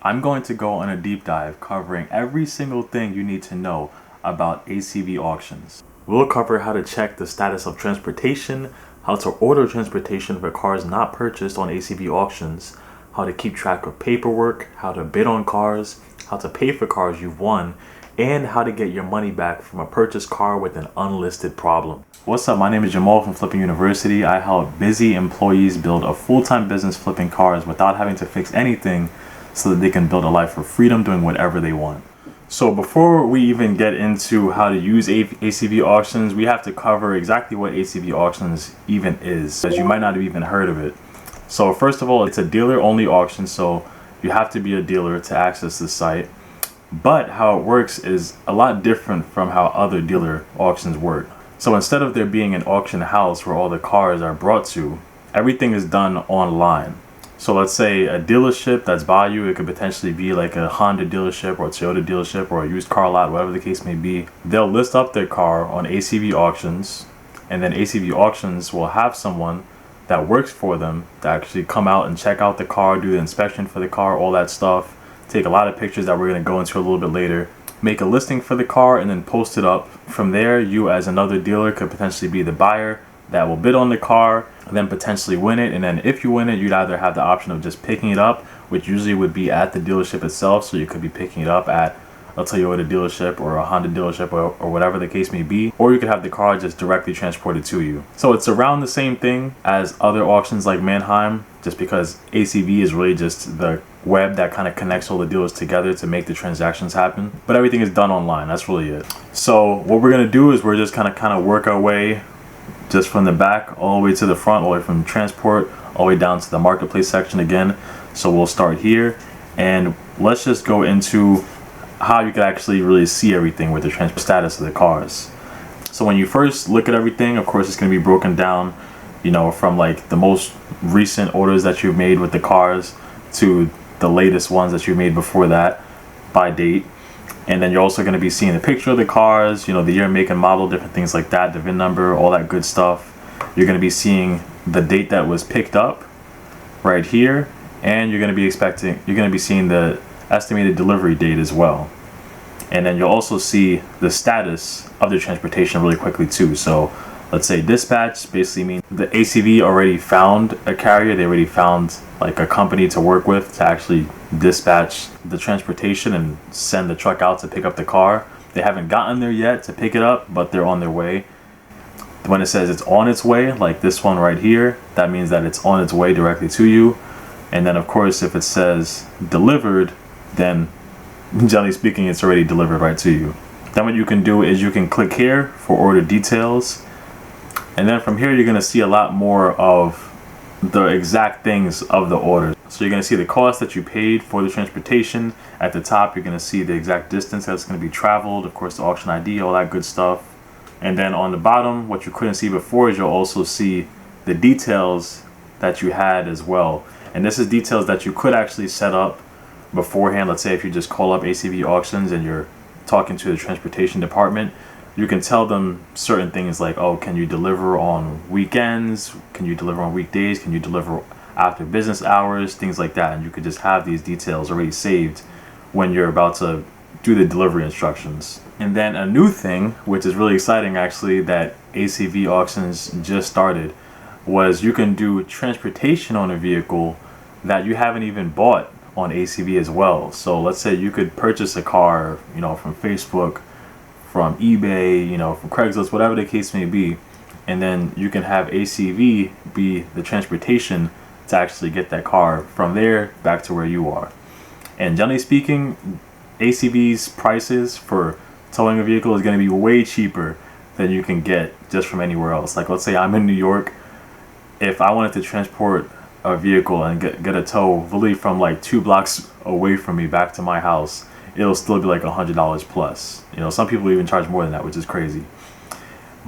I'm going to go on a deep dive covering every single thing you need to know about ACV auctions. We'll cover how to check the status of transportation, how to order transportation for cars not purchased on ACV auctions, how to keep track of paperwork, how to bid on cars, how to pay for cars you've won, and how to get your money back from a purchased car with an unlisted problem. What's up? My name is Jamal from Flipping University. I help busy employees build a full-time business flipping cars without having to fix anything so that they can build a life of freedom doing whatever they want. So before we even get into how to use ACV auctions, we have to cover exactly what ACV auctions even is, as you might not have even heard of it. So first of all, it's a dealer-only auction, so you have to be a dealer to access the site. But how it works is a lot different from how other dealer auctions work. So instead of there being an auction house where all the cars are brought to, everything is done online. So let's say a dealership that's by you, it could potentially be like a Honda dealership or a Toyota dealership or a used car lot, whatever the case may be. They'll list up their car on ACV Auctions, and then ACV Auctions will have someone that works for them to actually come out and check out the car, do the inspection for the car, all that stuff, take a lot of pictures that we're going to go into a little bit later, make a listing for the car, and then post it up. From there, you as another dealer could potentially be the buyer that will bid on the car and then potentially win it. And then if you win it, you'd either have the option of just picking it up, which usually would be at the dealership itself. So you could be picking it up at a Toyota dealership or a Honda dealership or whatever the case may be, or you could have the car just directly transported to you. So it's around the same thing as other auctions like Manheim, just because ACV is really just the web that kind of connects all the dealers together to make the transactions happen. But everything is done online. That's really it. So what we're gonna do is we're just kind of work our way just from the back all the way to the front, all the way from transport all the way down to the marketplace section again. So we'll start here and let's just go into how you can actually really see everything with the transport status of the cars. So when you first look at everything, of course it's going to be broken down, you know, from like the most recent orders that you've made with the cars to the latest ones that you made before that by date. And then you're also going to be seeing the picture of the cars, you know, the year, make, and model, different things like that, the VIN number, all that good stuff. You're going to be seeing the date that was picked up right here, and you're going to be seeing the estimated delivery date as well. And then you'll also see the status of the transportation really quickly too. So let's say dispatch basically means the ACV already found a carrier. They already found like a company to work with to actually dispatch the transportation and send the truck out to pick up the car. They haven't gotten there yet to pick it up, but they're on their way. When it says it's on its way, like this one right here, that means that it's on its way directly to you. And then of course, if it says delivered, then generally speaking, it's already delivered right to you. Then what you can do is you can click here for order details. And then from here, you're going to see a lot more of the exact things of the order. So you're going to see the cost that you paid for the transportation. At the top, you're going to see the exact distance that's going to be traveled, of course, the auction ID, all that good stuff. And then on the bottom, what you couldn't see before is you'll also see the details that you had as well. And this is details that you could actually set up beforehand. Let's say if you just call up ACV Auctions and you're talking to the transportation department, you can tell them certain things like, oh, can you deliver on weekends? Can you deliver on weekdays? Can you deliver after business hours? Things like that. And you could just have these details already saved when you're about to do the delivery instructions. And then a new thing, which is really exciting actually, that ACV Auctions just started, was you can do transportation on a vehicle that you haven't even bought on ACV as well. So let's say you could purchase a car, you know, from Facebook, from eBay, you know, from Craigslist, whatever the case may be, and then you can have ACV be the transportation to actually get that car from there back to where you are. And generally speaking, ACV's prices for towing a vehicle is going to be way cheaper than you can get just from anywhere else. Like let's say I'm in New York, if I wanted to transport a vehicle and get a tow really from like 2 blocks away from me back to my house, it'll still be like $100 plus. You know, some people even charge more than that, which is crazy.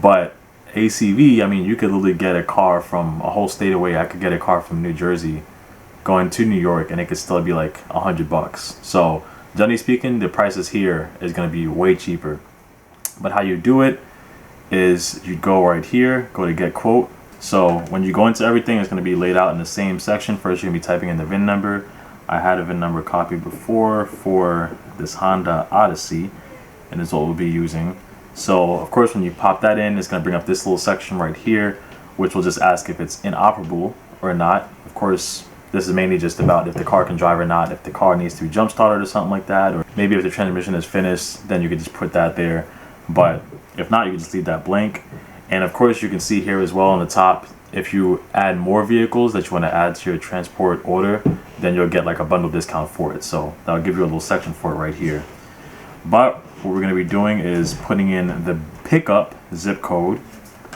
But ACV, I mean, you could literally get a car from a whole state away. I could get a car from New Jersey going to New York and it could still be like $100. So generally speaking, the prices here is going to be way cheaper. But how you do it is you go right here, go to get quote. So when you go into everything, it's going to be laid out in the same section. First, you're going to be typing in the VIN number. I had a VIN number copied before for this Honda Odyssey, and is what we'll be using. So of course when you pop that in, it's going to bring up this little section right here, which will just ask if it's inoperable or not. Of course, this is mainly just about if the car can drive or not, if the car needs to be jump started or something like that, or maybe if the transmission is finished, then you could just put that there. But if not, you can just leave that blank. And of course you can see here as well on the top, if you add more vehicles that you want to add to your transport order, then you'll get like a bundle discount for it. So that'll give you a little section for it right here. But what we're going to be doing is putting in the pickup zip code.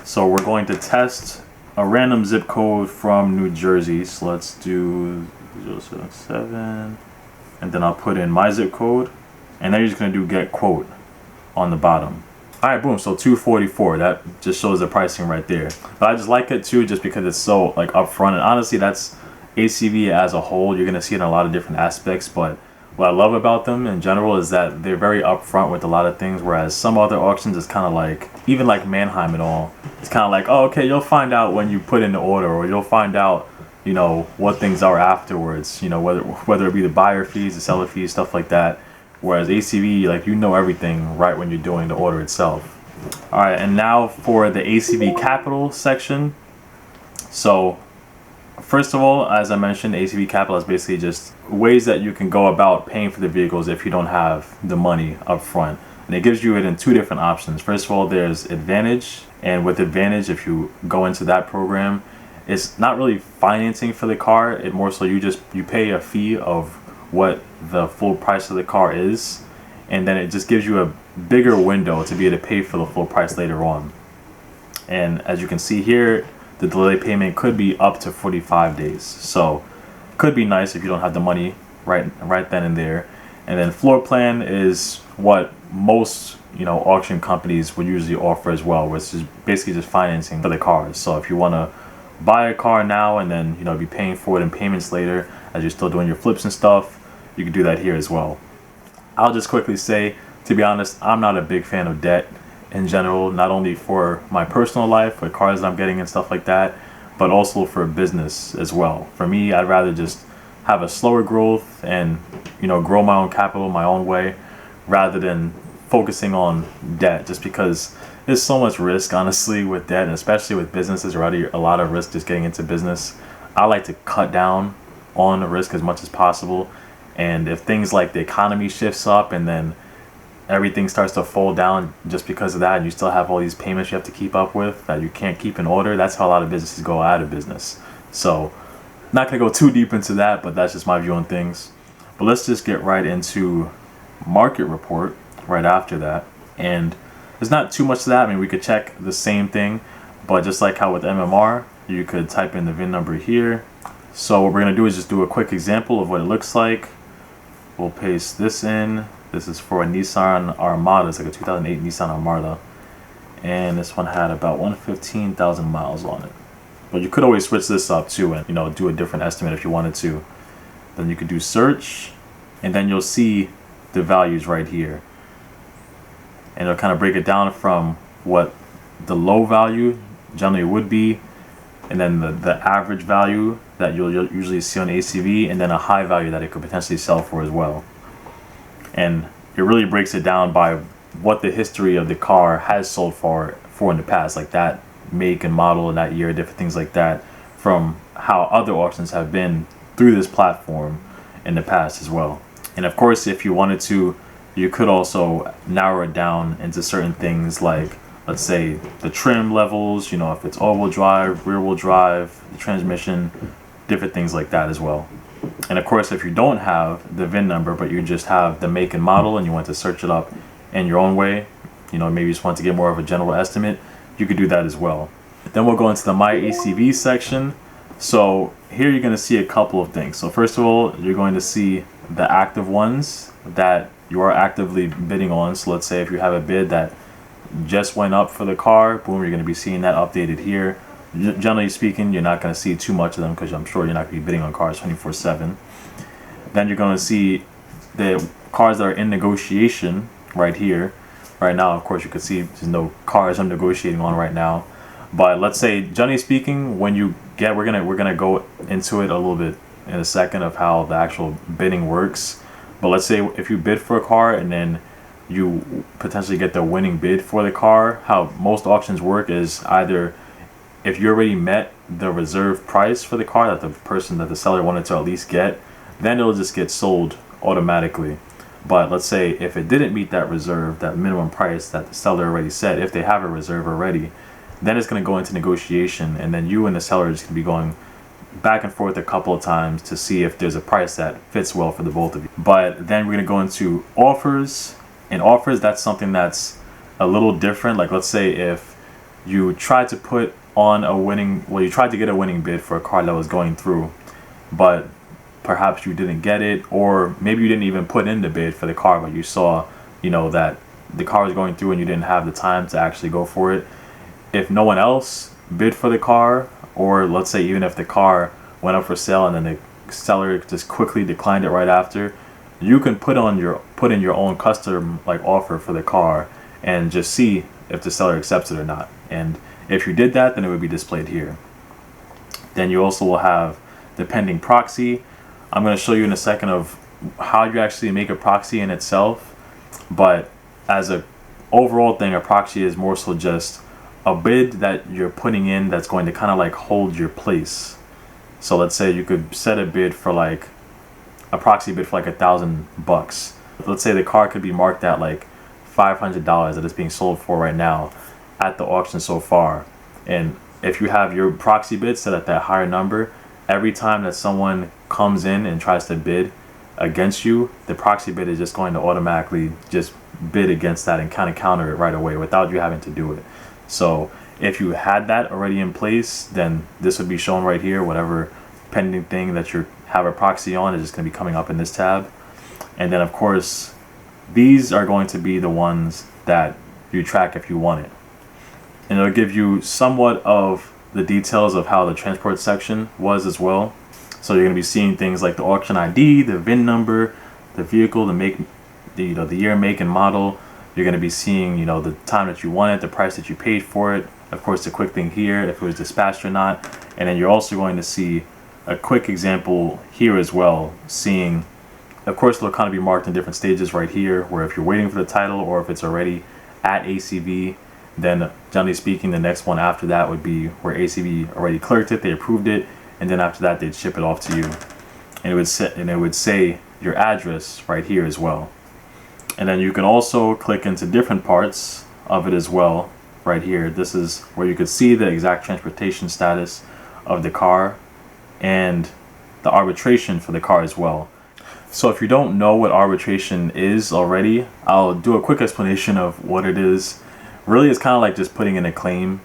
So we're going to test a random zip code from New Jersey. So let's do 077, and then I'll put in my zip code, and then you're just going to do get quote on the bottom. All right, boom. So 244. That just shows the pricing right there. But I just like it too, just because it's so like upfront. And honestly, that's ACV as a whole. You're gonna see it in a lot of different aspects. But what I love about them in general is that they're very upfront with a lot of things. Whereas some other auctions is kind of like, even like Manheim and all, it's kind of like, oh, okay, you'll find out when you put in the order, or you'll find out, you know, what things are afterwards. You know, whether it be the buyer fees, the seller fees, stuff like that. Whereas ACV, like, you know everything right when you're doing the order itself. All right, and now for the ACV Capital section. So first of all, as I mentioned, ACV Capital is basically just ways that you can go about paying for the vehicles if you don't have the money up front. And it gives you it in two different options. First of all, there's Advantage. And with Advantage, if you go into that program, it's not really financing for the car. It more so you pay a fee of what the full price of the car is, and then it just gives you a bigger window to be able to pay for the full price later on. And as you can see here, the delay payment could be up to 45 days, so could be nice if you don't have the money right then and there. And then floor plan is what most, you know, auction companies would usually offer as well, which is basically just financing for the cars. So if you want to buy a car now and then, you know, be paying for it in payments later as you're still doing your flips and stuff, you can do that here as well. I'll just quickly say, to be honest, I'm not a big fan of debt in general, not only for my personal life with cars that I'm getting and stuff like that, but also for business as well. For me, I'd rather just have a slower growth and, you know, grow my own capital my own way, rather than focusing on debt, just because there's so much risk, honestly, with debt, and especially with businesses. Already a lot of risk just getting into business. I like to cut down on the risk as much as possible. And if things like the economy shifts up and then everything starts to fall down just because of that, and you still have all these payments you have to keep up with that you can't keep in order, that's how a lot of businesses go out of business. So not gonna go too deep into that, but that's just my view on things. But let's just get right into market report right after that. And there's not too much to that. I mean, we could check the same thing, but just like how with MMR, you could type in the VIN number here. So what we're gonna do is just do a quick example of what it looks like. We'll paste this in. This is for a Nissan Armada. It's like a 2008 Nissan Armada. And this one had about 115,000 miles on it. But you could always switch this up too and, you know, do a different estimate if you wanted to. Then you could do search, and then you'll see the values right here. And it'll kind of break it down from what the low value generally would be, and then the average value that you'll usually see on ACV, and then a high value that it could potentially sell for as well. And it really breaks it down by what the history of the car has sold for in the past, like that make and model and that year, different things like that, from how other auctions have been through this platform in the past as well. And of course, if you wanted to, you could also narrow it down into certain things like, let's say, the trim levels, you know, if it's all-wheel drive, rear-wheel drive, the transmission, different things like that as well. And of course, if you don't have the VIN number, but you just have the make and model and you want to search it up in your own way, you know, maybe you just want to get more of a general estimate, you could do that as well. Then we'll go into the My ACV section. So here you're going to see a couple of things. So first of all, you're going to see the active ones that you are actively bidding on. So let's say if you have a bid that just went up for the car, boom, you're going to be seeing that updated here. Generally speaking, you're not going to see too much of them because I'm sure you're not going to be bidding on cars 24/7. Then you're going to see the cars that are in negotiation right here. Right now, of course, you can see there's no cars I'm negotiating on right now. But let's say, generally speaking, when you get, we're gonna go into it a little bit in a second of how the actual bidding works. But let's say if you bid for a car and then you potentially get the winning bid for the car, how most auctions work is either if you already met the reserve price for the car that the seller wanted to at least get, then it'll just get sold automatically. But let's say if it didn't meet that reserve, that minimum price that the seller already set, if they have a reserve already, then it's going to go into negotiation, and then you and the seller are just going to be going back and forth a couple of times to see if there's a price that fits well for the both of you. But then we're going to go into offers. And offers, that's something that's a little different. Like let's say if you tried to put on you tried to get a winning bid for a car that was going through, but perhaps you didn't get it, or maybe you didn't even put in the bid for the car, but you saw, that the car was going through and you didn't have the time to actually go for it. If no one else bid for the car, or let's say even if the car went up for sale and then the seller just quickly declined it right after, you can put in your own custom offer for the car and just see if the seller accepts it or not. And if you did that, then it would be displayed here. Then you also will have the pending proxy. I'm going to show you in a second of how you actually make a proxy in itself. But as a overall thing, a proxy is more so just a bid that you're putting in that's going to kind of hold your place. So let's say you could set a bid for a proxy bid for $1,000. Let's say the car could be marked at $500 that it's being sold for right now at the auction so far. And if you have your proxy bid set at that higher number, every time that someone comes in and tries to bid against you, the proxy bid is just going to automatically just bid against that and kind of counter it right away without you having to do it. So if you had that already in place, then this would be shown right here. Whatever pending thing that you have a proxy on is just going to be coming up in this tab. And then of course these are going to be the ones that you track if you want it, and it'll give you somewhat of the details of how the transport section was as well. So you're going to be seeing things like the auction ID, the VIN number, the vehicle, the make, the year, make, and model. You're going to be seeing the time that you want it, the price that you paid for it, of course the quick thing here if it was dispatched or not. And then you're also going to see a quick example here as well, seeing, of course, it'll kind of be marked in different stages right here, where if you're waiting for the title or if it's already at ACV, then generally speaking the next one after that would be where ACV already clerked it, they approved it, and then after that they'd ship it off to you, and it would say your address right here as well. And then you can also click into different parts of it as well right here. This is where you could see the exact transportation status of the car and the arbitration for the car as well. So if you don't know what arbitration is already, I'll do a quick explanation of what it is. Really, it's kind of like just putting in a claim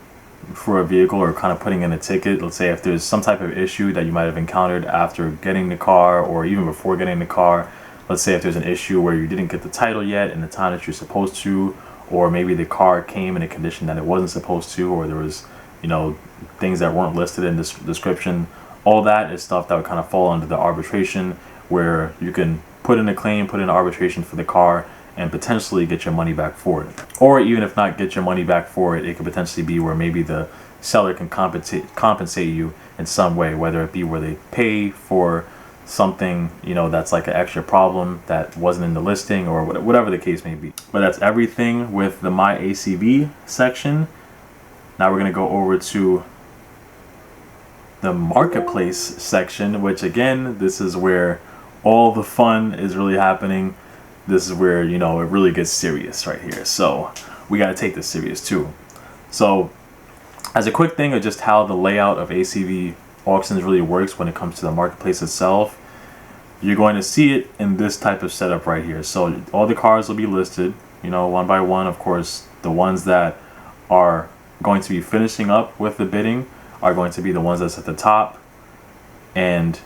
for a vehicle, or kind of putting in a ticket. Let's say if there's some type of issue that you might have encountered after getting the car or even before getting the car. Let's say if there's an issue where you didn't get the title yet in the time that you're supposed to, or maybe the car came in a condition that it wasn't supposed to, or there was things that weren't listed in this description. All that is stuff that would kind of fall under the arbitration, where you can put in a claim, put in arbitration for the car, and potentially get your money back for it. Or even if not get your money back for it, it could potentially be where maybe the seller can compensate you in some way, whether it be where they pay for something that's like an extra problem that wasn't in the listing, or whatever the case may be. But that's everything with the My ACV section. Now we're going to go over to the Marketplace section, which again, this is where all the fun is really happening. This is where it really gets serious right here. So we got to take this serious too. So as a quick thing of just how the layout of ACV Auctions really works when it comes to the marketplace itself, you're going to see it in this type of setup right here. So all the cars will be listed one by one. Of course, the ones that are going to be finishing up with the bidding are going to be the ones that's at the top, and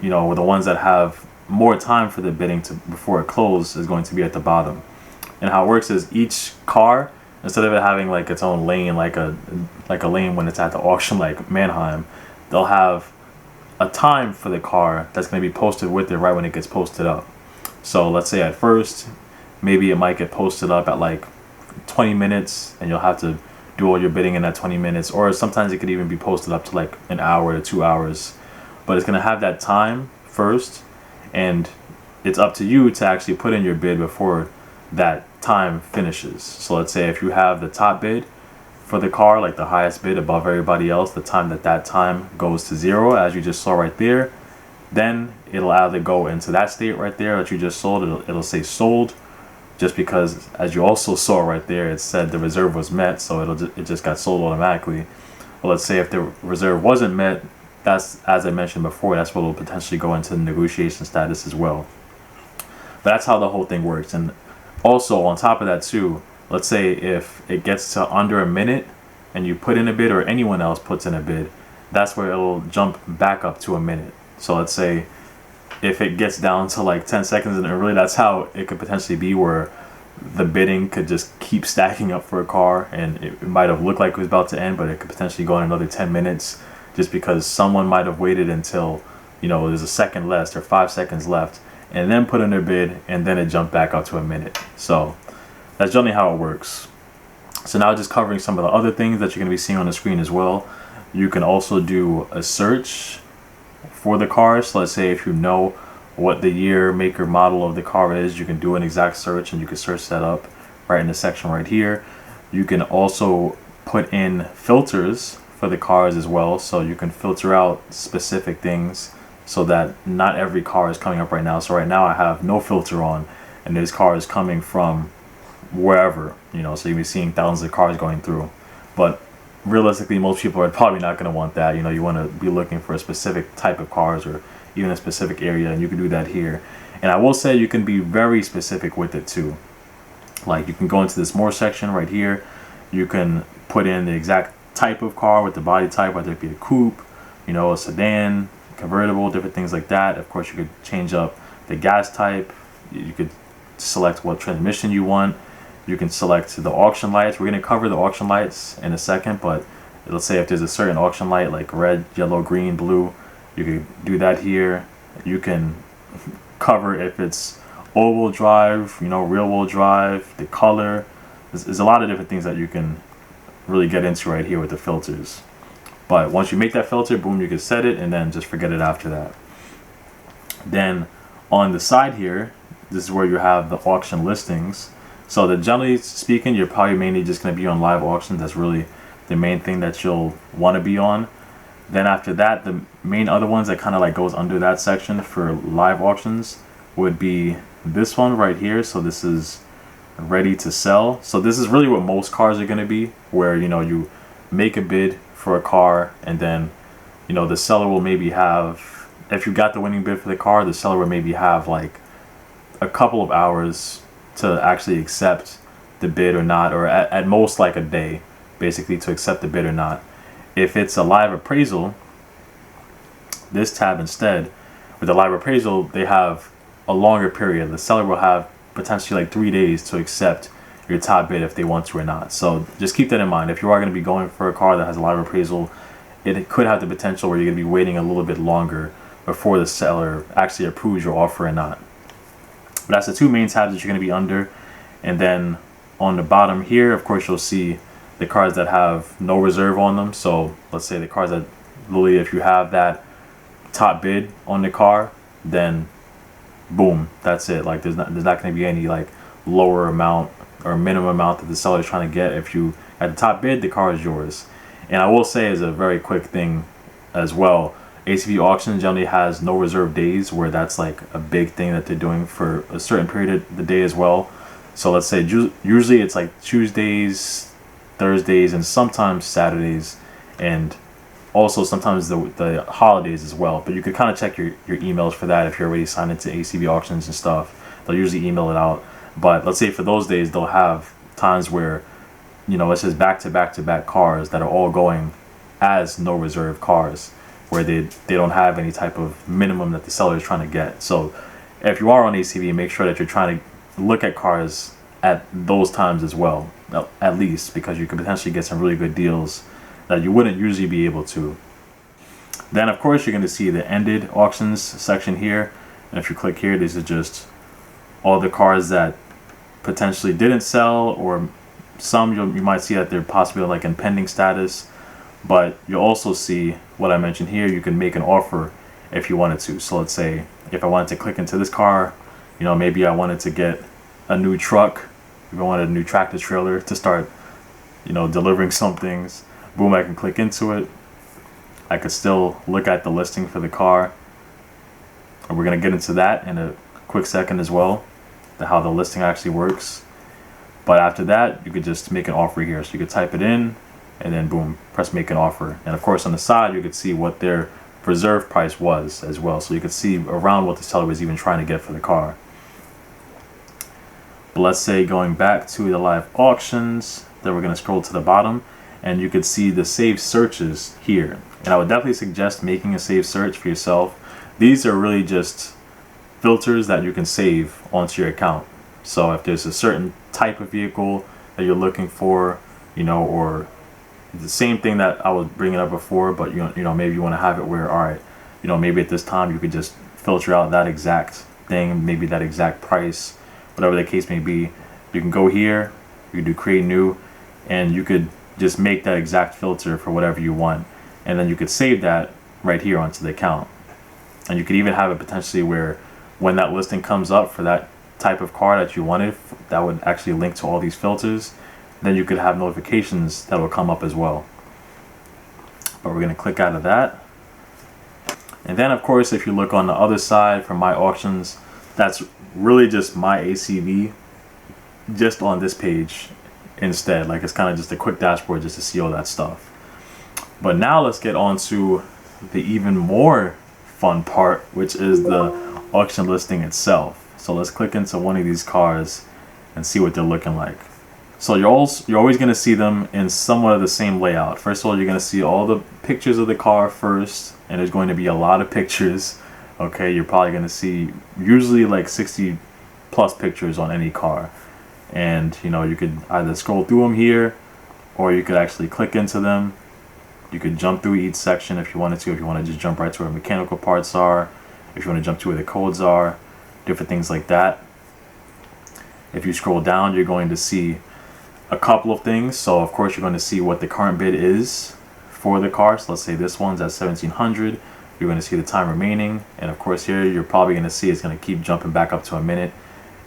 the ones that have more time for the bidding before it closes is going to be at the bottom. And how it works is each car, instead of it having its own lane, like a lane when it's at the auction like Mannheim, they'll have a time for the car that's going to be posted with it right when it gets posted up. So let's say at first maybe it might get posted up at 20 minutes, and you'll have to do all your bidding in that 20 minutes, or sometimes it could even be posted up to an hour to 2 hours. but it's going to have that time first, and it's up to you to actually put in your bid before that time finishes. So let's say if you have the top bid for the car, like the highest bid above everybody else, the time that time goes to 0, as you just saw right there, then it'll either go into that state right there that you just sold. It'll say sold, just because as you also saw right there, it said the reserve was met, so it just got sold automatically. But let's say if the reserve wasn't met, that's, as I mentioned before, that's what will potentially go into the negotiation status as well. But that's how the whole thing works. And also on top of that too, let's say if it gets to under a minute and you put in a bid, or anyone else puts in a bid, that's where it'll jump back up to a minute. So let's say if it gets down to like 10 seconds, and really that's how it could potentially be, where the bidding could just keep stacking up for a car, and it might have looked like it was about to end, but it could potentially go in another 10 minutes just because someone might have waited until, you know, there's a second left or 5 seconds left, and then put in their bid, and then it jumped back up to a minute. So that's generally how it works. So now just covering some of the other things that you're going to be seeing on the screen as well. You can also do a search for the cars. So let's say if you know what the year, make, or model of the car is, you can do an exact search, and you can search that up right in the section right here. You can also put in filters for the cars as well, so you can filter out specific things so that not every car is coming up right now. So right now I have no filter on, and this car is coming from wherever, you know, so you'll be seeing thousands of cars going through. But realistically, most people are probably not going to want that. You know, you want to be looking for a specific type of cars, or even a specific area, and you can do that here. And I will say you can be very specific with it too. Like you can go into this more section right here. You can put in the exact type of car with the body type, whether it be a coupe, you know, a sedan, convertible, different things like that. Of course, you could change up the gas type. You could select what transmission you want. You can select the auction lights. We're going to cover the auction lights in a second, but let's say if there's a certain auction light like red, yellow, green, blue, you can do that here. You can cover if it's all-wheel drive, you know, rear-wheel drive, the color. There's a lot of different things that you can really get into right here with the filters. But once you make that filter, boom, you can set it, and then just forget it after that. Then on the side here, this is where you have the auction listings. So that, generally speaking, you're probably mainly just going to be on live auctions. That's really the main thing that you'll want to be on. Then after that, the main other ones that kind of like goes under that section for live auctions would be this one right here. So this is ready to sell. So this is really what most cars are going to be, where, you know, you make a bid for a car, and then, you know, the seller will maybe have, if you got the winning bid for the car, the seller will maybe have like a couple of hours to actually accept the bid or not, or at most like a day basically to accept the bid or not. If it's a live appraisal, this tab instead, with the live appraisal, they have a longer period. The seller will have potentially like 3 days to accept your top bid if they want to or not. So just keep that in mind. If you are going to be going for a car that has a live appraisal, it could have the potential where you're going to be waiting a little bit longer before the seller actually approves your offer or not. But that's the two main tabs that you're going to be under. And then on the bottom here, of course, you'll see the cars that have no reserve on them. So let's say the cars that literally, if you have that top bid on the car, then boom, that's it. Like there's not going to be any like lower amount or minimum amount that the seller is trying to get. If you at the top bid, the car is yours. And I will say, as a very quick thing as well, ACV Auctions generally has no reserve days, where that's like a big thing that they're doing for a certain period of the day as well. So let's say usually it's like Tuesdays, Thursdays, and sometimes Saturdays, and also sometimes the holidays as well. But you could kind of check your emails for that if you're already signed into ACV Auctions and stuff. They'll usually email it out. But let's say for those days, they'll have times where, you know, it's just back-to-back cars that are all going as no reserve cars, where they don't have any type of minimum that the seller is trying to get. So if you are on ACV, make sure that you're trying to look at cars at those times as well, at least, because you could potentially get some really good deals that you wouldn't usually be able to. Then of course you're going to see the ended auctions section here, and if you click here, these are just all the cars that potentially didn't sell, or some you might see that they're possibly like in pending status. But you'll also see what I mentioned here. You can make an offer if you wanted to. So let's say if I wanted to click into this car, you know, maybe I wanted to get a new truck, if I wanted a new tractor trailer to start, you know, delivering some things, boom, I can click into it. I could still look at the listing for the car, and we're going to get into that in a quick second as well, how the listing actually works. But after that, you could just make an offer here. So you could type it in and then boom, press make an offer. And of course on the side, you could see what their reserve price was as well. So you could see around what the seller was even trying to get for the car. But let's say going back to the live auctions, then we're going to scroll to the bottom and you could see the saved searches here. And I would definitely suggest making a saved search for yourself. These are really just filters that you can save onto your account. So if there's a certain type of vehicle that you're looking for, you know, or the same thing that I was bringing up before, but you know, maybe you want to have it where, all right, you know, maybe at this time you could just filter out that exact thing, maybe that exact price, whatever the case may be. You can go here, you can do create new, and you could just make that exact filter for whatever you want. And then you could save that right here onto the account. And you could even have it potentially where when that listing comes up for that type of car that you wanted, that would actually link to all these filters, then you could have notifications that will come up as well. But we're going to click out of that. And then of course, if you look on the other side for my auctions, that's really just my ACV just on this page instead. Like it's kind of just a quick dashboard just to see all that stuff. But now let's get on to the even more fun part, which is the auction listing itself. So let's click into one of these cars and see what they're looking like. So you're always going to see them in somewhat of the same layout. First of all, you're going to see all the pictures of the car first, and there's going to be a lot of pictures. Okay, you're probably going to see usually like 60 plus pictures on any car. And you know, you could either scroll through them here, or you could actually click into them. You could jump through each section if you wanted to, if you want to just jump right to where mechanical parts are, if you want to jump to where the codes are, different things like that. If you scroll down, you're going to see a couple of things. So of course you're going to see what the current bid is for the car. So let's say this one's at 1700. You're going to see the time remaining, and of course here you're probably going to see it's going to keep jumping back up to a minute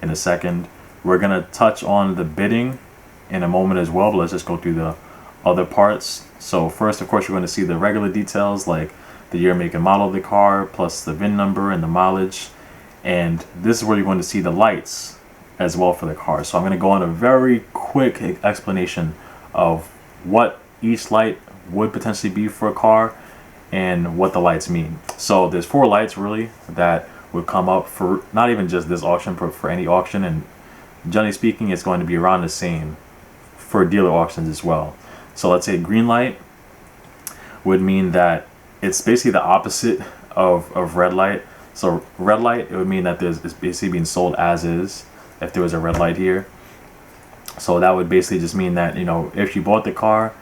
in a second. We're going to touch on the bidding in a moment as well, but let's just go through the other parts. So first, of course, you're going to see the regular details like the year, make, and model of the car, plus the VIN number and the mileage. And this is where you're going to see the lights as well for the car. So I'm going to go on a very quick explanation of what each light would potentially be for a car and what the lights mean. So there's 4 lights really that would come up for not even just this auction, but for any auction. And generally speaking, it's going to be around the same for dealer auctions as well. So let's say green light would mean that it's basically the opposite of red light. So red light, it would mean that it's basically being sold as is if there was a red light here. So that would basically just mean that, you know, if you bought the car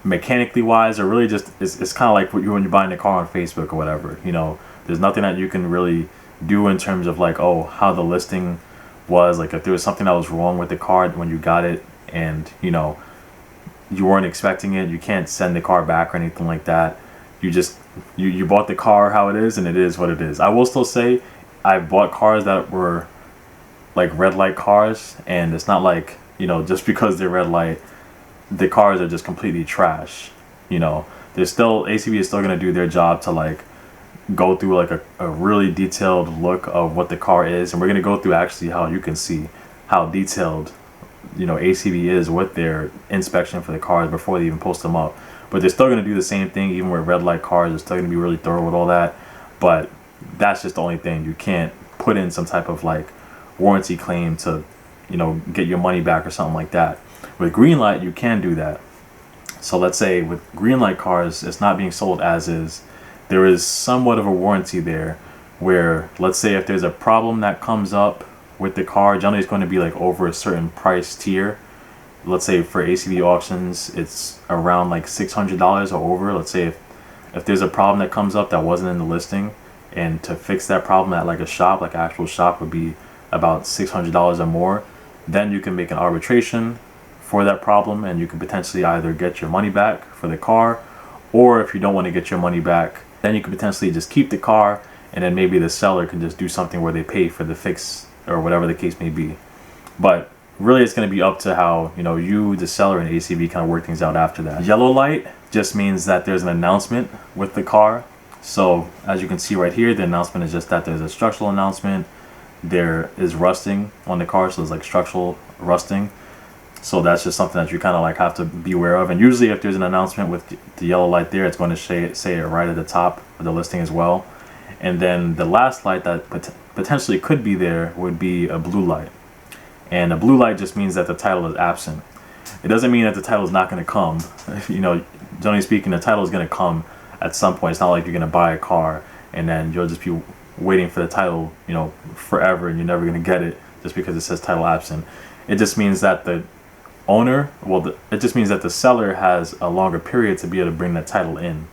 mechanically wise, or really just it's kind of like when you're buying a car on Facebook or whatever, you know, there's nothing that you can really do in terms of like, oh, how the listing was, like if there was something that was wrong with the car when you got it and you know you weren't expecting it, you can't send the car back or anything like that. You just you bought the car how it is, and it is what it is. I will still say I bought cars that were like red light cars, and it's not like, you know, just because they're red light the cars are just completely trash. You know, there's still, ACV is still going to do their job to like go through like a really detailed look of what the car is, and we're going to go through actually how you can see how detailed, you know, ACV is with their inspection for the cars before they even post them up. But they're still going to do the same thing even with red light cars. They're still going to be really thorough with all that, but that's just the only thing. You can't put in some type of like warranty claim to, you know, get your money back or something like that. With green light, you can do that. So let's say with green light cars, it's not being sold as is. There is somewhat of a warranty there where, let's say if there's a problem that comes up with the car, generally it's going to be like over a certain price tier. Let's say for ACV auctions, it's around like $600 or over. Let's say if there's a problem that comes up that wasn't in the listing, and to fix that problem at like a shop, like an actual shop, would be about $600 or more, then you can make an arbitration for that problem, and you can potentially either get your money back for the car, or if you don't want to get your money back, Then you could potentially just keep the car, and then maybe the seller can just do something where they pay for the fix or whatever the case may be. But really, it's going to be up to how, you, the seller, and ACV kind of work things out after that. Yellow light just means that there's an announcement with the car. So as you can see right here, the announcement is just that there's a structural announcement. There is rusting on the car, so there's like structural rusting. So that's just something that you kind of like have to be aware of. And usually if there's an announcement with the yellow light there, it's going to say it right at the top of the listing as well. And then the last light that potentially could be there would be a blue light. And a blue light just means that the title is absent. It doesn't mean that the title is not going to come. Generally speaking, the title is going to come at some point. It's not like you're going to buy a car and then you'll just be waiting for the title, forever, and you're never going to get it just because it says title absent. It just means that the owner, it just means that the seller has a longer period to be able to bring that title in.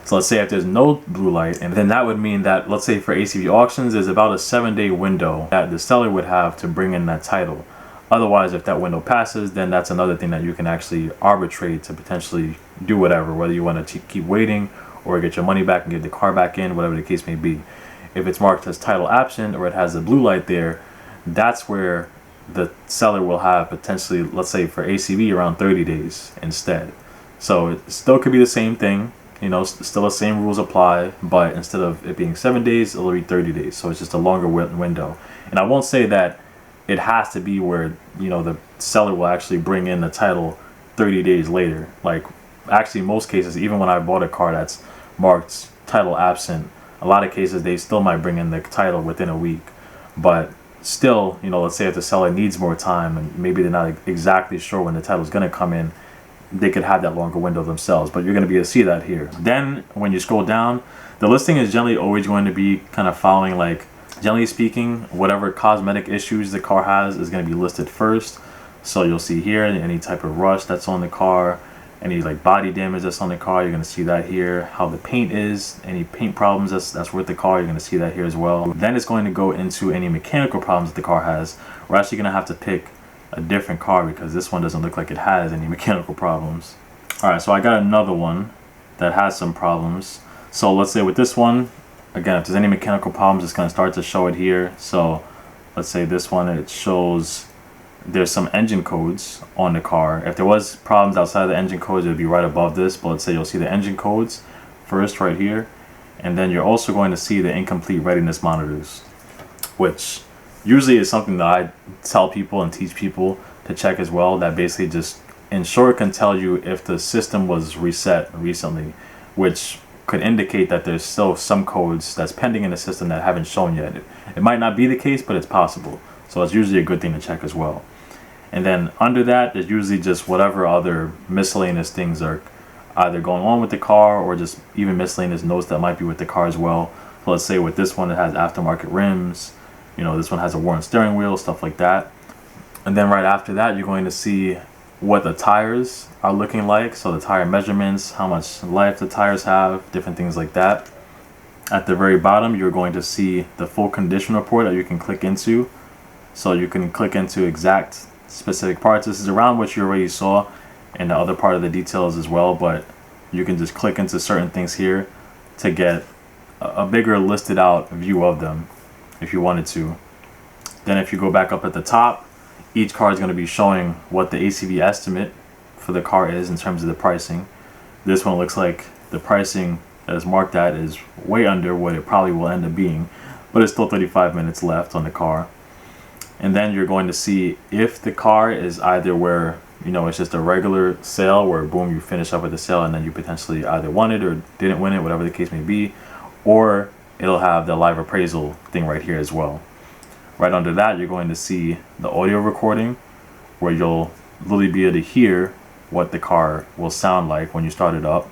So let's say if there's no blue light, and then that would mean that, let's say for ACV Auctions, there's about a 7-day window that the seller would have to bring in that title. Otherwise, if that window passes, then that's another thing that you can actually arbitrate to potentially do whatever, whether you want to keep waiting or get your money back and get the car back in, whatever the case may be. If it's marked as title absent or it has a blue light there, that's where the seller will have potentially, let's say for ACV, around 30 days instead. So it still could be the same thing, still the same rules apply, but instead of it being 7 days, it'll be 30 days. So it's just a longer window. And I won't say that it has to be where, the seller will actually bring in the title 30 days later. Like, actually, most cases, even when I bought a car that's marked title absent, a lot of cases they still might bring in the title within a week. But still, let's say if the seller needs more time and maybe they're not exactly sure when the title is going to come in, they could have that longer window themselves. But you're going to be able to see that here. Then when you scroll down, the listing is generally always going to be kind of following, like, generally speaking, whatever cosmetic issues the car has is going to be listed first. So you'll see here any type of rust that's on the car, any like body damage that's on the car, you're going to see that here. How the paint is, any paint problems that's with the car, you're going to see that here as well. Then it's going to go into any mechanical problems that the car has. We're actually going to have to pick a different car because this one doesn't look like it has any mechanical problems. Alright, so I got another one that has some problems. So let's say with this one, again, if there's any mechanical problems, it's going to start to show it here. So let's say this one, it shows there's some engine codes on the car. If there was problems outside of the engine codes, it would be right above this. But let's say you'll see the engine codes first right here. And then you're also going to see the incomplete readiness monitors, which usually is something that I tell people and teach people to check as well. That basically just, in short, can tell you if the system was reset recently, which could indicate that there's still some codes that's pending in the system that haven't shown yet. It might not be the case, but it's possible. So it's usually a good thing to check as well. And then under that, there's usually just whatever other miscellaneous things are either going on with the car or just even miscellaneous notes that might be with the car as well. So let's say with this one, it has aftermarket rims. This one has a worn steering wheel, stuff like that. And then right after that, you're going to see what the tires are looking like. So the tire measurements, how much life the tires have, different things like that. At the very bottom, you're going to see the full condition report that you can click into. So you can click into exact specific parts. This is around what you already saw in the other part of the details as well, but you can just click into certain things here to get a bigger listed out view of them if you wanted to. Then if you go back up at the top, each car is going to be showing what the ACV estimate for the car is in terms of the pricing. This one looks like the pricing that is marked at is way under what it probably will end up being, but it's still 35 minutes left on the car. And then you're going to see if the car is either where, it's just a regular sale where boom, you finish up with the sale and then you potentially either won it or didn't win it, whatever the case may be, or it'll have the live appraisal thing right here as well. Right under that, you're going to see the audio recording where you'll literally be able to hear what the car will sound like when you start it up.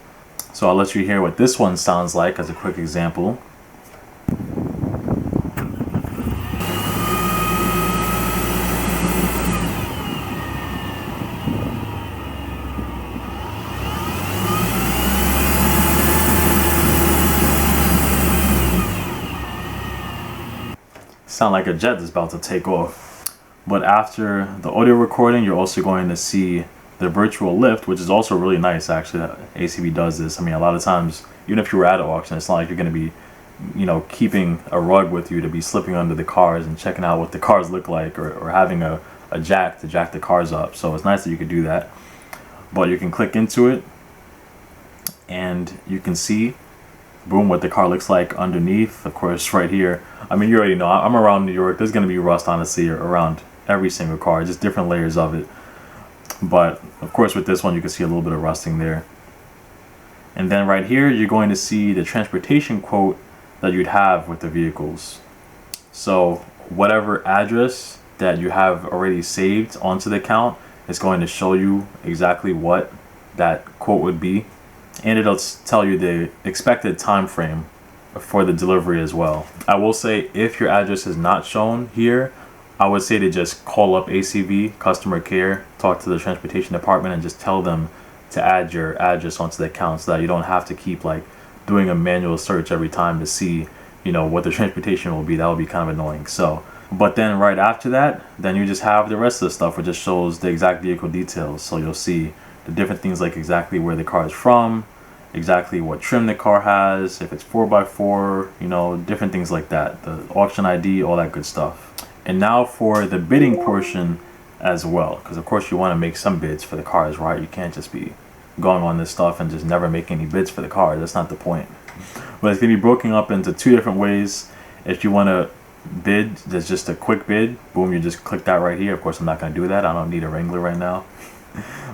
So I'll let you hear what this one sounds like as a quick example. Sound like a jet that's about to take off. But after the audio recording, you're also going to see the virtual lift, which is also really nice actually that ACV does this. I mean, a lot of times even if you were at an auction, it's not like you're going to be, keeping a rug with you to be slipping under the cars and checking out what the cars look like, or having a jack to jack the cars up. So it's nice that you could do that. But you can click into it and you can see, boom, what the car looks like underneath. Of course, right here, I mean, you already know, I'm around New York. There's going to be rust, honestly, around every single car, just different layers of it. But of course, with this one, you can see a little bit of rusting there. And then right here, you're going to see the transportation quote that you'd have with the vehicles. So whatever address that you have already saved onto the account is going to show you exactly what that quote would be. And it'll tell you the expected time frame for the delivery as well. I will say, if your address is not shown here, I would say to just call up ACV customer care, talk to the transportation department, and just tell them to add your address onto the account, so that you don't have to keep like doing a manual search every time to see, what the transportation will be. That would be kind of annoying. So, but then right after that, then you just have the rest of the stuff, which just shows the exact vehicle details. So you'll see the different things, like exactly where the car is from, exactly what trim the car has, if it's 4x4, different things like that, the auction ID, all that good stuff. And now for the bidding portion as well, because of course you want to make some bids for the cars, right? You can't just be going on this stuff and just never make any bids for the car. That's not the point. But it's going to be broken up into two different ways. If you want to bid, there's just a quick bid, boom, you just click that right here. Of course, I'm not going to do that. I don't need a Wrangler right now.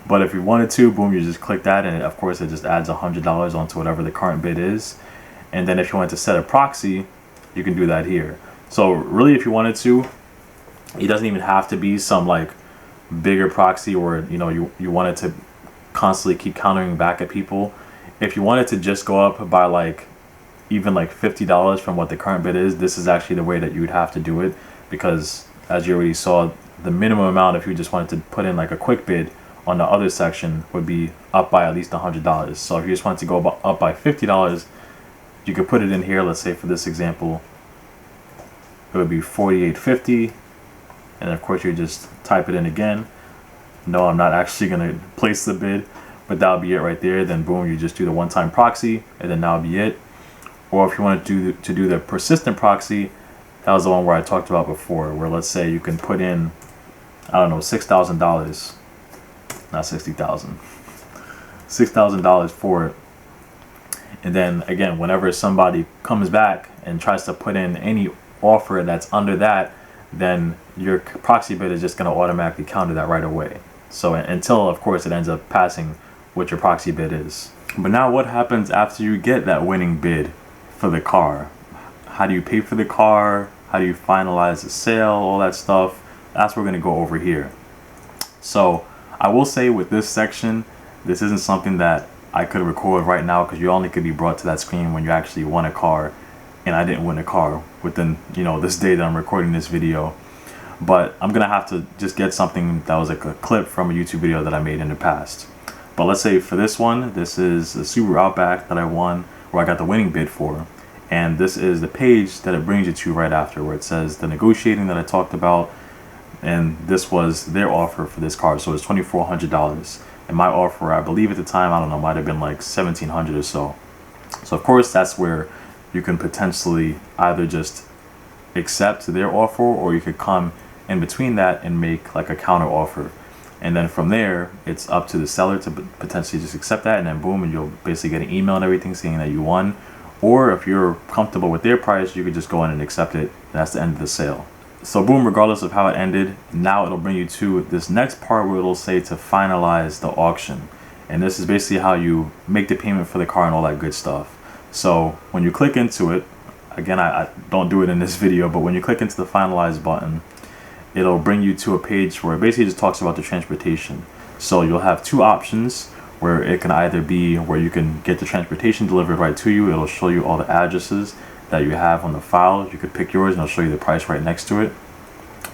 But if you wanted to, boom, you just click that, and of course it just adds $100 onto whatever the current bid is. And then if you wanted to set a proxy, you can do that here. So really, if you wanted to, it doesn't even have to be some like bigger proxy where you wanted to constantly keep countering back at people. If you wanted to just go up by like even like $50 from what the current bid is, this is actually the way that you would have to do it, because as you already saw, the minimum amount, if you just wanted to put in like a quick bid on the other section, would be up by at least $100. So if you just wanted to go up by $50, you could put it in here. Let's say for this example, it would be $48.50, and of course you just type it in again. No, I'm not actually going to place the bid, but that'll be it right there. Then boom, you just do the one-time proxy, and then that'll be it. Or if you want to do the persistent proxy, that was the one where I talked about before, where let's say you can put in, I don't know, $6,000, not 60,000, $6,000 for it. And then again, whenever somebody comes back and tries to put in any offer that's under that, then your proxy bid is just going to automatically counter that right away. So until, of course, it ends up passing what your proxy bid is. But now what happens after you get that winning bid for the car? How do you pay for the car? How do you finalize the sale? All that stuff. That's what we're going to go over here. So I will say with this section, this isn't something that I could record right now, because you only could be brought to that screen when you actually won a car. And I didn't win a car within, this day that I'm recording this video. But I'm gonna have to just get something that was like a clip from a YouTube video that I made in the past. But let's say for this one, this is the Subaru Outback that I won, where I got the winning bid for. And this is the page that it brings you to right after, where it says the negotiating that I talked about. And this was their offer for this car. So it's $2,400. And my offer, I believe at the time, I don't know, might have been like $1,700 or so. So of course, that's where you can potentially either just accept their offer, or you could come in between that and make like a counter offer. And then from there, it's up to the seller to potentially just accept that, and then boom, and you'll basically get an email and everything saying that you won. Or if you're comfortable with their price, you could just go in and accept it. That's the end of the sale. So boom, regardless of how it ended, now it'll bring you to this next part where it'll say to finalize the auction. And this is basically how you make the payment for the car and all that good stuff. So when you click into it, again, I don't do it in this video, but when you click into the finalize button, it'll bring you to a page where it basically just talks about the transportation. So you'll have two options, where it can either be where you can get the transportation delivered right to you. It'll show you all the addresses that you have on the file. You could pick yours and it'll show you the price right next to it.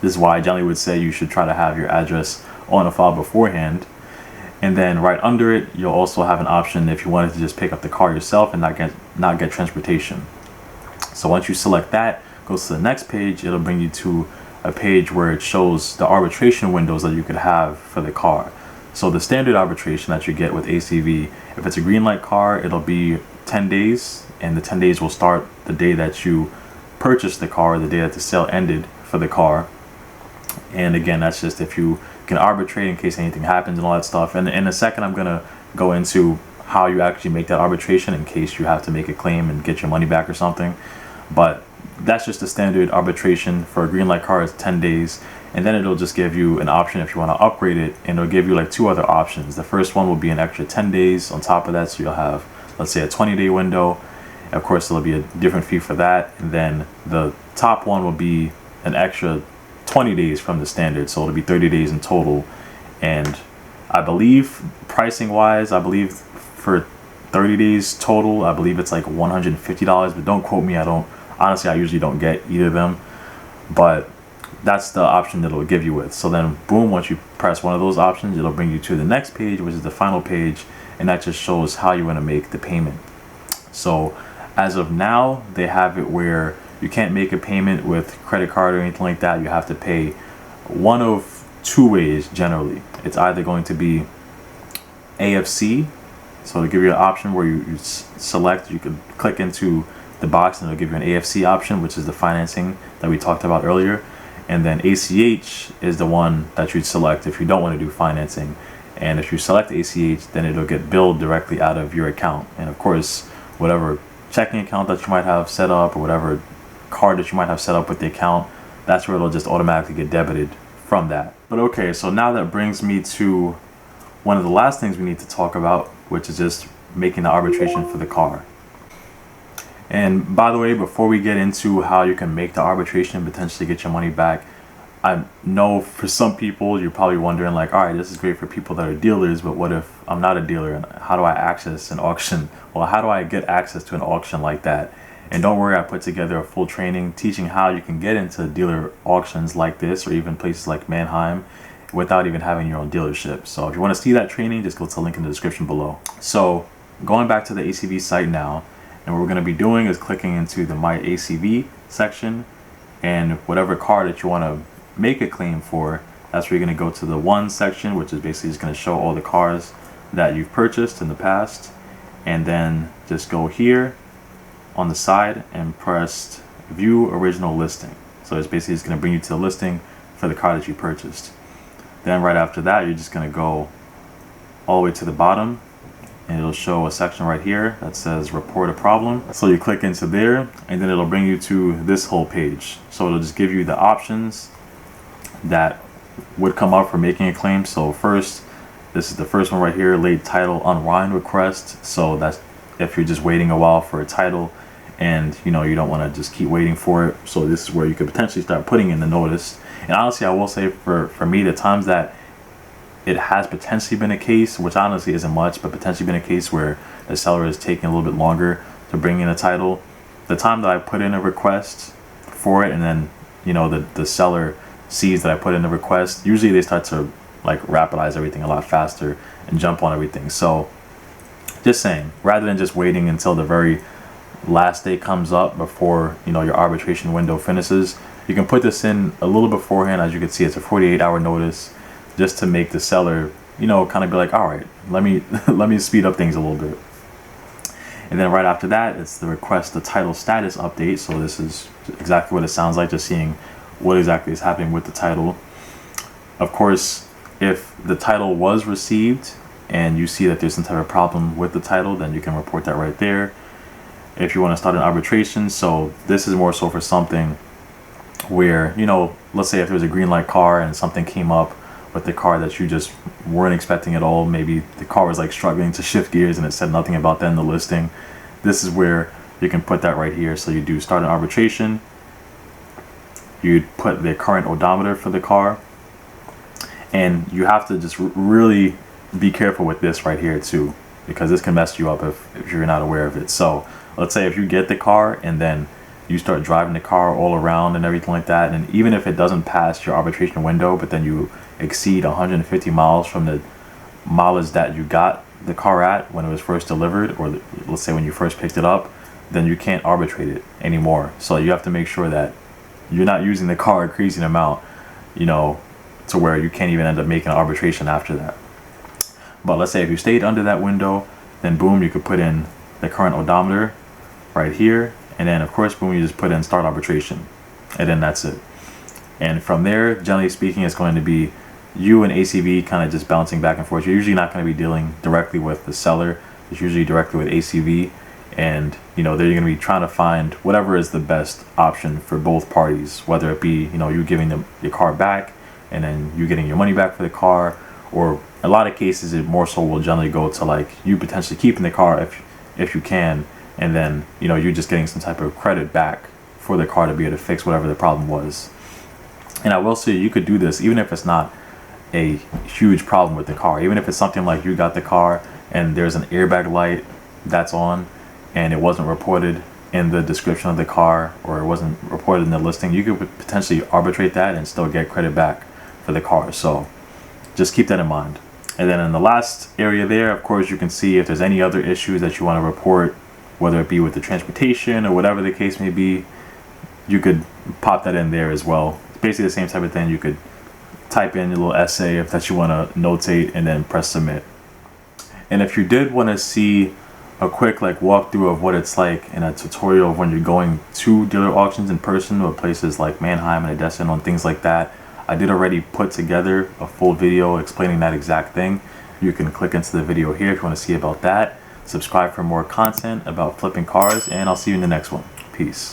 This is why I generally would say you should try to have your address on the file beforehand. And then right under it, you'll also have an option if you wanted to just pick up the car yourself and not get transportation. So once you select that, goes to the next page, it'll bring you to a page where it shows the arbitration windows that you could have for the car. So the standard arbitration that you get with ACV, if it's a green light car, it'll be 10 days, and the 10 days will start the day that you purchased the car, the day that the sale ended for the car. And again, that's just if you can arbitrate in case anything happens and all that stuff. And in a second, I'm gonna go into how you actually make that arbitration in case you have to make a claim and get your money back or something. But that's just the standard arbitration for a green light car is 10 days. And then it'll just give you an option if you want to upgrade it, and it'll give you like 2 other options. The first one will be an extra 10 days on top of that, so you'll have, let's say, a 20-day window. Of course, there'll be a different fee for that. And then the top one will be an extra 20 days from the standard, so it'll be 30 days in total. And I believe pricing wise, I believe for 30 days total, I believe it's like $150, but don't quote me. I usually don't get either of them, but that's the option that it'll give you with. So then boom, once you press one of those options, it'll bring you to the next page, which is the final page, and that just shows how you want to make the payment. So as of now, they have it where you can't make a payment with credit card or anything like that. You have to pay one of 2 ways generally. It's either going to be AFC, so it'll give you an option where you select, you can click into the box and it'll give you an AFC option, which is the financing that we talked about earlier. And then ACH is the one that you'd select if you don't want to do financing. And if you select ACH, then it'll get billed directly out of your account. And of course, whatever checking account that you might have set up or whatever card that you might have set up with the account, that's where it'll just automatically get debited from that. But okay, so now that brings me to one of the last things we need to talk about, which is just making the arbitration for the car. And by the way, before we get into how you can make the arbitration and potentially get your money back, I know for some people you're probably wondering like, all right, this is great for people that are dealers, but what if I'm not a dealer, and how do I access an auction? Well, how do I get access to an auction like that? And don't worry, I put together a full training teaching how you can get into dealer auctions like this, or even places like Mannheim, without even having your own dealership. So if you want to see that training, just go to the link in the description below. So going back to the ACV site now, and what we're going to be doing is clicking into the My ACV section, and whatever car that you want to make a claim for, that's where you're going to go to the One section, which is basically just going to show all the cars that you've purchased in the past. And then just go here on the side and press View Original Listing. So it's basically just going to bring you to the listing for the car that you purchased. Then right after that, you're just going to go all the way to the bottom, and it'll show a section right here that says Report a Problem. So you click into there, and then it'll bring you to this whole page. So it'll just give you the options that would come up for making a claim. So first, this is the first one right here, Late Title Unwind Request. So that's if you're just waiting a while for a title and you don't want to just keep waiting for it. So this is where you could potentially start putting in the notice. And honestly, I will say for me, the times that it has potentially been a case, which honestly isn't much, but potentially been a case where the seller is taking a little bit longer to bring in a title, the time that I put in a request for it, and then the seller sees that I put in a request, usually they start to like rapidize everything a lot faster and jump on everything. So just saying, rather than just waiting until the very last day comes up before your arbitration window finishes, you can put this in a little beforehand. As you can see, it's a 48-hour notice, just to make the seller kind of be like, all right, let me speed up things a little bit. And then right after that, it's the request the title status update. So this is exactly what it sounds like, just seeing what exactly is happening with the title. Of course, if the title was received and you see that there's some type of problem with the title, then you can report that right there. If you want to start an arbitration, so this is more so for something where, let's say if there was a green light car and something came up with the car that you just weren't expecting at all. Maybe the car was like struggling to shift gears and it said nothing about that in the listing. This is where you can put that right here. So you do start an arbitration. You'd put the current odometer for the car. And you have to just really be careful with this right here too, because this can mess you up if you're not aware of it. So let's say if you get the car and then you start driving the car all around and everything like that, and even if it doesn't pass your arbitration window, but then you exceed 150 miles from the mileage that you got the car at when it was first delivered, or let's say when you first picked it up, then you can't arbitrate it anymore. So you have to make sure that you're not using the car a crazy amount, to where you can't even end up making an arbitration after that. But let's say if you stayed under that window, then boom, you could put in the current odometer right here, and then of course when we just put in start arbitration, and then that's it. And from there, generally speaking, it's going to be you and ACV kind of just bouncing back and forth. You're usually not going to be dealing directly with the seller. It's usually directly with ACV, and they're going to be trying to find whatever is the best option for both parties, whether it be you giving them your car back and then you getting your money back for the car, or a lot of cases it more so will generally go to like you potentially keeping the car if you can, and then you just getting some type of credit back for the car to be able to fix whatever the problem was. And I will say you could do this even if it's not a huge problem with the car. Even if it's something like you got the car and there's an airbag light that's on and it wasn't reported in the description of the car, or it wasn't reported in the listing, you could potentially arbitrate that and still get credit back for the car. So just keep that in mind. And then in the last area there, of course, you can see if there's any other issues that you want to report, whether it be with the transportation or whatever the case may be, you could pop that in there as well. It's basically the same type of thing. You could type in your little essay if that you want to notate and then press submit. And if you did want to see a quick walkthrough of what it's like in a tutorial of when you're going to dealer auctions in person, or places like Mannheim and Odessa and things like that, I did already put together a full video explaining that exact thing. You can click into the video here if you want to see about that. Subscribe for more content about flipping cars, and I'll see you in the next one. Peace.